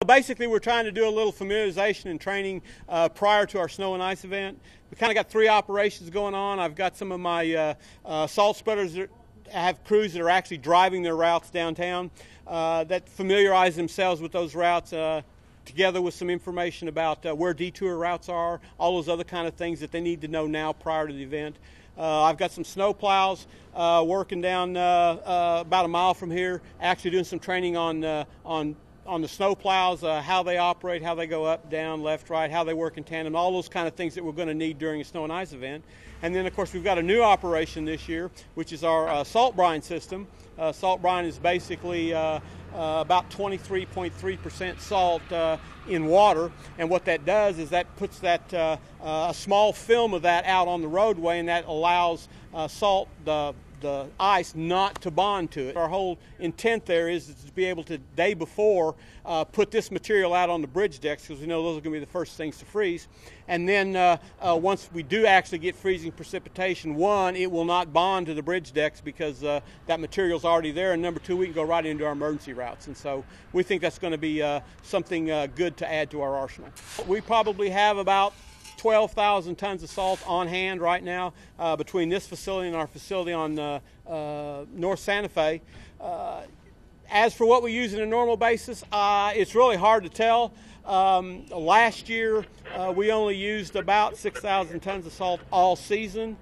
Basically, we're trying to do a little familiarization and training prior to our snow and ice event. We kind of got 3 operations going on. I've got some of my salt spreaders that have crews that are actually driving their routes downtown that familiarize themselves with those routes together with some information about where detour routes are, all those other kind of things that they need to know now prior to the event. I've got some snow plows working down about a mile from here, actually doing some training on the snow plows, how they operate, how they go up, down, left, right, how they work in tandem, all those kind of things that we're going to need during a snow and ice event. And then, of course, we've got a new operation this year, which is our salt brine system. Salt brine is basically about 23.3% salt in water, and what that does is that puts that a small film of that out on the roadway, and that allows salt, the ice, not to bond to it. Our whole intent there is to be able to, day before, put this material out on the bridge decks, because we know those are going to be the first things to freeze. And then once we do actually get freezing precipitation, 1, it will not bond to the bridge decks because that material's already there, and number 2, we can go right into our emergency routes. And so we think that's going to be something good to add to our arsenal. We probably have about 12,000 tons of salt on hand right now between this facility and our facility on North Santa Fe. As for what we use on a normal basis, it's really hard to tell. Last year, we only used about 6,000 tons of salt all season.